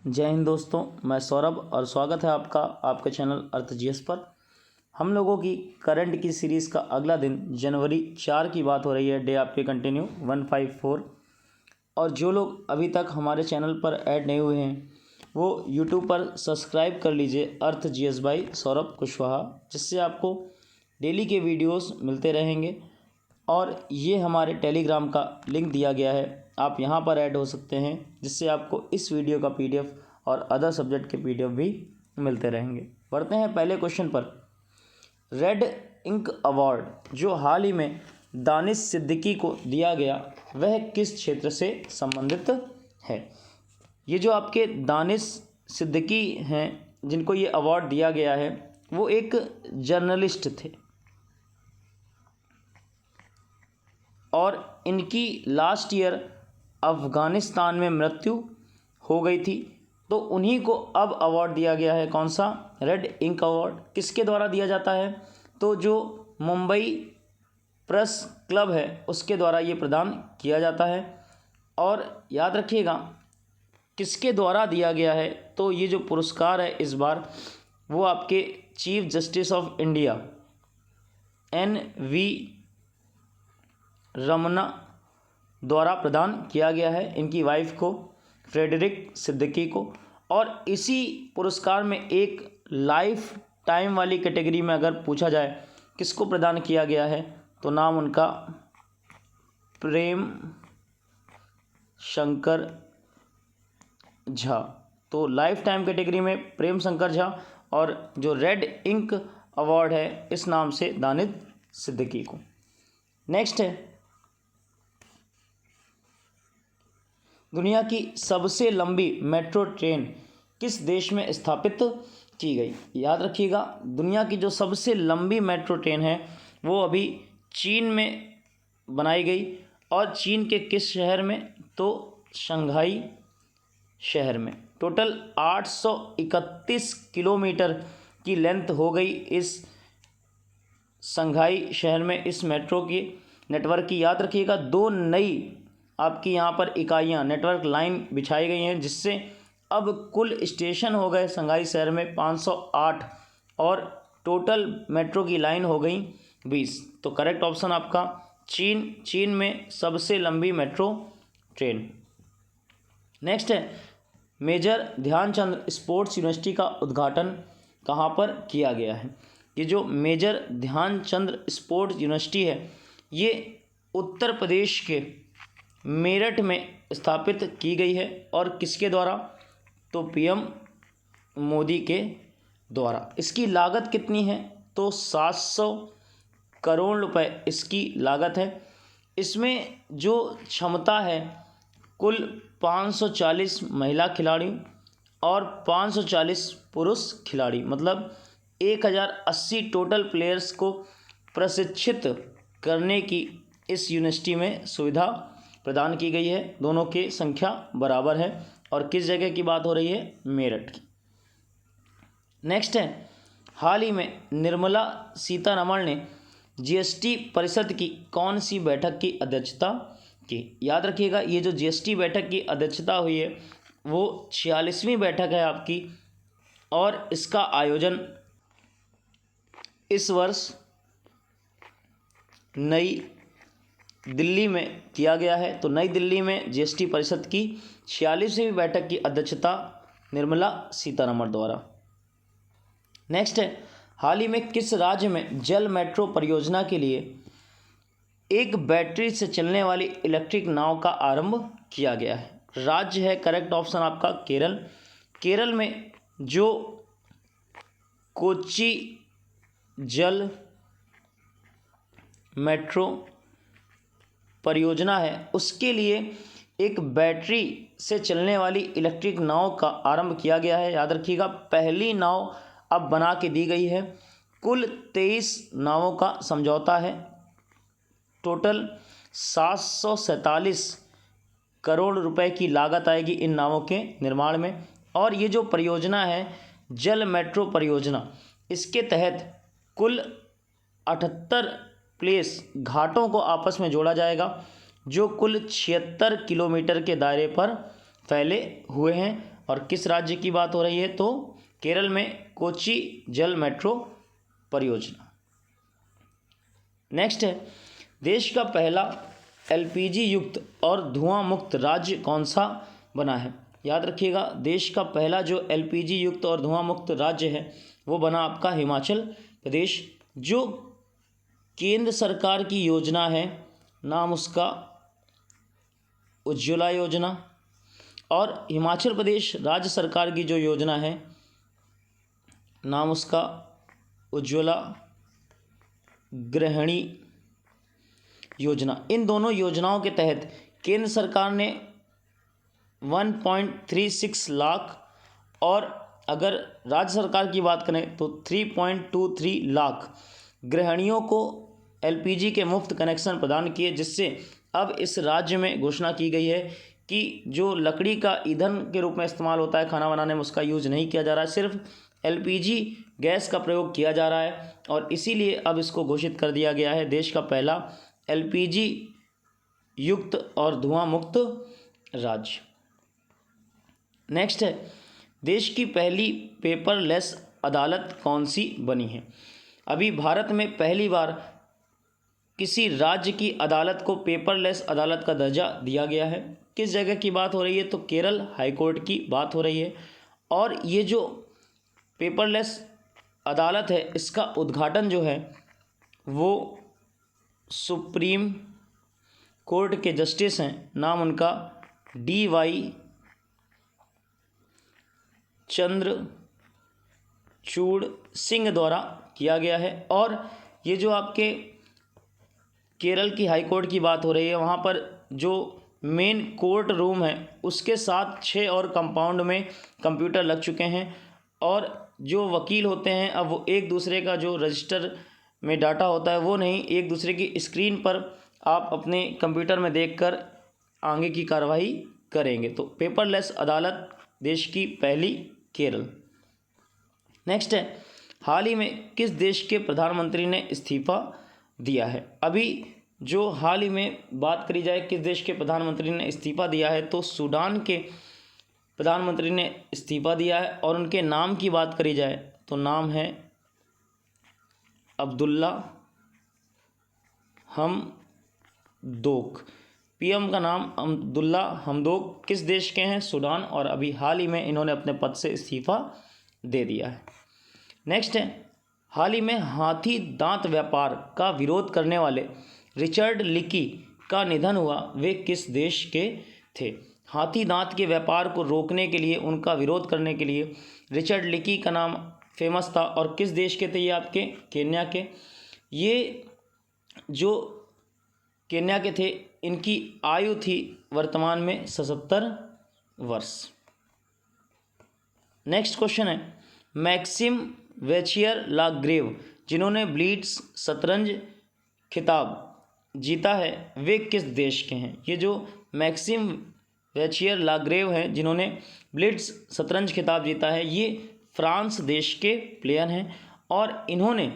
जय हिंद दोस्तों, मैं सौरभ और स्वागत है आपका आपके चैनल अर्थ जीएस पर। हम लोगों की करंट की सीरीज़ का अगला दिन जनवरी 4 की बात हो रही है। डे आपके कंटिन्यू 154। और जो लोग अभी तक हमारे चैनल पर ऐड नहीं हुए हैं वो यूट्यूब पर सब्सक्राइब कर लीजिए अर्थ जीएस बाई सौरभ कुशवाहा, जिससे आपको डेली के वीडियोस मिलते रहेंगे। और ये हमारे टेलीग्राम का लिंक दिया गया है, आप यहाँ पर ऐड हो सकते हैं, जिससे आपको इस वीडियो का पीडीएफ और अदर सब्जेक्ट के पीडीएफ भी मिलते रहेंगे। बढ़ते हैं पहले क्वेश्चन पर। रेड इंक अवार्ड जो हाल ही में दानिश सिद्दीकी को दिया गया, वह किस क्षेत्र से संबंधित है? ये जो आपके दानिश सिद्दीकी हैं जिनको ये अवार्ड दिया गया है, वो एक जर्नलिस्ट थे और इनकी लास्ट ईयर अफ़गानिस्तान में मृत्यु हो गई थी, तो उन्हीं को अब अवार्ड दिया गया है। कौन सा? Red ink award. किसके द्वारा दिया जाता है? तो जो मुंबई प्रेस क्लब है उसके द्वारा ये प्रदान किया जाता है। और याद रखिएगा किसके द्वारा दिया गया है, तो ये जो पुरस्कार है इस बार वो आपके chief justice of India NV Ramana द्वारा प्रदान किया गया है, इनकी वाइफ को, फ्रेडरिक सिद्दीकी को। और इसी पुरस्कार में एक लाइफ टाइम वाली कैटेगरी में अगर पूछा जाए किसको प्रदान किया गया है, तो नाम उनका प्रेम शंकर झा। तो लाइफ टाइम कैटेगरी में प्रेम शंकर झा, और जो रेड इंक अवार्ड है इस नाम से दानिश सिद्दीकी को। नेक्स्ट है, दुनिया की सबसे लंबी मेट्रो ट्रेन किस देश में स्थापित की गई? याद रखिएगा दुनिया की जो सबसे लंबी मेट्रो ट्रेन है वो अभी चीन में बनाई गई। और चीन के किस शहर में? तो शंघाई शहर में। टोटल 831 किलोमीटर की लेंथ हो गई इस शंघाई शहर में इस मेट्रो की नेटवर्क की। याद रखिएगा 2 नई आपकी यहाँ पर इकाइयाँ नेटवर्क लाइन बिछाई गई हैं, जिससे अब कुल स्टेशन हो गए शंघाई शहर में 508 और टोटल मेट्रो की लाइन हो गई 20। तो करेक्ट ऑप्शन आपका चीन में सबसे लंबी मेट्रो ट्रेन। नेक्स्ट है, मेजर ध्यानचंद स्पोर्ट्स यूनिवर्सिटी का उद्घाटन कहाँ पर किया गया है? ये जो मेजर ध्यानचंद स्पोर्ट्स यूनिवर्सिटी है ये उत्तर प्रदेश के मेरठ में स्थापित की गई है। और किसके द्वारा? तो PM मोदी के द्वारा। इसकी लागत कितनी है? तो 700 करोड़ रुपए इसकी लागत है। इसमें जो क्षमता है कुल 540 महिला खिलाड़ी और 540 पुरुष खिलाड़ी, मतलब 1080 टोटल प्लेयर्स को प्रशिक्षित करने की इस यूनिवर्सिटी में सुविधा प्रदान की गई है। दोनों की संख्या बराबर है। और किस जगह की बात हो रही है? मेरठ की। नेक्स्ट है, हाल ही में निर्मला सीतारमण ने GST परिषद की कौन सी बैठक की अध्यक्षता की? याद रखिएगा ये जो GST बैठक की अध्यक्षता हुई है वो 46वीं बैठक है आपकी, और इसका आयोजन इस वर्ष नई दिल्ली में किया गया है। तो नई दिल्ली में GST परिषद की 46वीं बैठक की अध्यक्षता निर्मला सीतारमण द्वारा। नेक्स्ट है, हाल ही में किस राज्य में जल मेट्रो परियोजना के लिए एक बैटरी से चलने वाली इलेक्ट्रिक नाव का आरंभ किया गया है? राज्य है करेक्ट ऑप्शन आपका केरल। केरल में जो कोच्चि जल मेट्रो परियोजना है उसके लिए एक बैटरी से चलने वाली इलेक्ट्रिक नाव का आरंभ किया गया है। याद रखिएगा पहली नाव अब बना के दी गई है। कुल 23 नावों का समझौता है। टोटल 747 करोड़ रुपए की लागत आएगी इन नावों के निर्माण में। और ये जो परियोजना है जल मेट्रो परियोजना, इसके तहत कुल 78 प्लेस घाटों को आपस में जोड़ा जाएगा जो कुल 76 किलोमीटर के दायरे पर फैले हुए हैं। और किस राज्य की बात हो रही है, तो केरल में कोच्चि जल मेट्रो परियोजना। नेक्स्ट है, देश का पहला एलपीजी युक्त और धुआं मुक्त राज्य कौन सा बना है। याद रखिएगा, देश का पहला जो एलपीजी युक्त और धुआं मुक्त राज्य है वो बना आपका हिमाचल प्रदेश। जो केंद्र सरकार की योजना है, नाम उसका उज्ज्वला योजना, और हिमाचल प्रदेश राज्य सरकार की जो योजना है, नाम उसका उज्ज्वला गृहिणी योजना। इन दोनों योजनाओं के तहत केंद्र सरकार ने 1.36 लाख और अगर राज्य सरकार की बात करें तो 3.23 लाख गृहिणियों को एलपीजी के मुफ्त कनेक्शन प्रदान किए, जिससे अब इस राज्य में घोषणा की गई है कि जो लकड़ी का ईंधन के रूप में इस्तेमाल होता है खाना बनाने में, उसका यूज़ नहीं किया जा रहा है, सिर्फ एलपीजी गैस का प्रयोग किया जा रहा है। और इसीलिए अब इसको घोषित कर दिया गया है देश का पहला एलपीजी युक्त और धुआं मुक्त राज्य। नेक्स्ट है, देश की पहली पेपरलेस अदालत कौन सी बनी है। अभी भारत में पहली बार किसी राज्य की अदालत को पेपरलेस अदालत का दर्जा दिया गया है। किस जगह की बात हो रही है, तो केरल हाईकोर्ट की बात हो रही है। और ये जो पेपरलेस अदालत है, इसका उद्घाटन जो है वो सुप्रीम कोर्ट के जस्टिस हैं, नाम उनका DY चंद्रचूड़ सिंह द्वारा किया गया है। और ये जो आपके केरल की हाई कोर्ट की बात हो रही है, वहाँ पर जो मेन कोर्ट रूम है उसके साथ 6 और कंपाउंड में कंप्यूटर लग चुके हैं। और जो वकील होते हैं, अब वो एक दूसरे का जो रजिस्टर में डाटा होता है वो नहीं, एक दूसरे की स्क्रीन पर आप अपने कंप्यूटर में देखकर आगे की कार्रवाई करेंगे। तो पेपरलेस अदालत देश की पहली केरल। नेक्स्ट है, हाल ही में किस देश के प्रधानमंत्री ने इस्तीफा दिया है। अभी जो हाल ही में बात करी जाए किस देश के प्रधानमंत्री ने इस्तीफा दिया है, तो सूडान के प्रधानमंत्री ने इस्तीफा दिया है। और उनके नाम की बात करी जाए तो नाम है अब्दुल्ला हमदोक। पीएम का नाम अब्दुल्ला हमदोक किस देश के हैं, सूडान। और अभी हाल ही में इन्होंने अपने पद से इस्तीफा दे दिया है। नेक्स्ट है, हाल ही में हाथी दांत व्यापार का विरोध करने वाले रिचर्ड लिकी का निधन हुआ, वे किस देश के थे। हाथी दांत के व्यापार को रोकने के लिए, उनका विरोध करने के लिए रिचर्ड लिकी का नाम फेमस था। और किस देश के थे ये, आपके केन्या के। ये जो केन्या के थे, इनकी आयु थी वर्तमान में 77 वर्ष। नेक्स्ट क्वेश्चन है, मैक्सिम वेचियर लाग्रेव जिन्होंने ब्लिट्ज शतरंज खिताब जीता है, वे किस देश के हैं। ये जो मैक्सिम वेचियर लाग्रेव हैं जिन्होंने ब्लिट्ज शतरंज खिताब जीता है, ये फ्रांस देश के प्लेयर हैं। और इन्होंने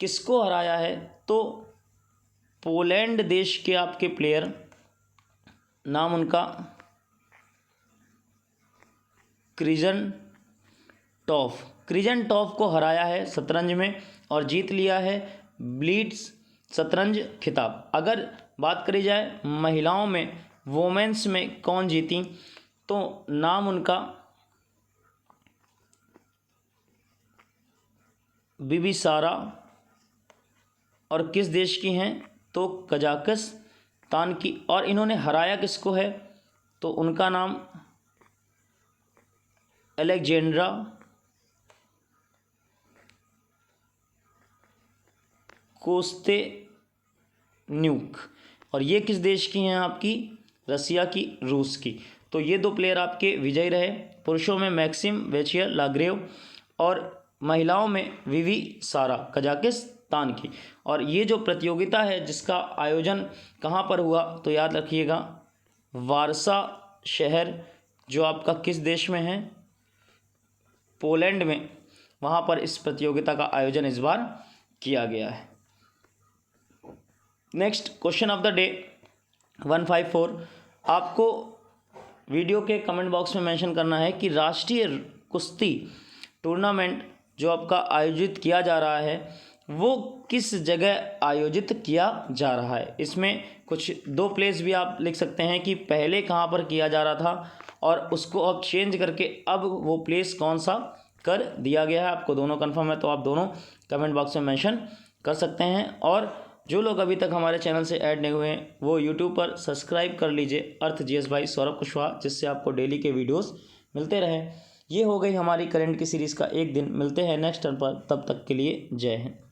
किसको हराया है, तो पोलैंड देश के आपके प्लेयर, नाम उनका क्रिजनटॉफ को हराया है शतरंज में और जीत लिया है ब्लिट्ज शतरंज खिताब। अगर बात करी जाए महिलाओं में, वोमेंस में कौन जीती, तो नाम उनका बिबिसारा। और किस देश की हैं, तो कजाकिस्तान की। और इन्होंने हराया किसको है, तो उनका नाम अलेक्जेंड्रा कोस्तेन्यूक। और ये किस देश की हैं, आपकी रसिया की, रूस की। तो ये दो प्लेयर आपके विजयी रहे। पुरुषों में मैक्सिम वेचियर लाग्रेव और महिलाओं में बिबिसारा कजाकिस्तान की। और ये जो प्रतियोगिता है जिसका आयोजन कहाँ पर हुआ, तो याद रखिएगा वारसा शहर जो आपका किस देश में है, पोलैंड में, वहाँ पर इस प्रतियोगिता का आयोजन इस बार किया गया है। Next question of the day 154, आपको वीडियो के कमेंट बॉक्स में मेंशन करना है कि राष्ट्रीय कुश्ती टूर्नामेंट जो आपका आयोजित किया जा रहा है वो किस जगह आयोजित किया जा रहा है। इसमें कुछ 2 प्लेस भी आप लिख सकते हैं कि पहले कहाँ पर किया जा रहा था और उसको अब चेंज करके अब वो प्लेस कौन सा कर दिया गया है। आपको दोनों कंफर्म है तो आप दोनों कमेंट बॉक्स में मेंशन कर सकते हैं। और जो लोग अभी तक हमारे चैनल से ऐड नहीं हुए हैं वो यूट्यूब पर सब्सक्राइब कर लीजिए अर्थ जीएस भाई सौरभ कुशवाहा, जिससे आपको डेली के वीडियोस मिलते रहें। ये हो गई हमारी करंट की सीरीज़ का एक दिन। मिलते हैं नेक्स्ट टर्न पर, तब तक के लिए जय हिंद।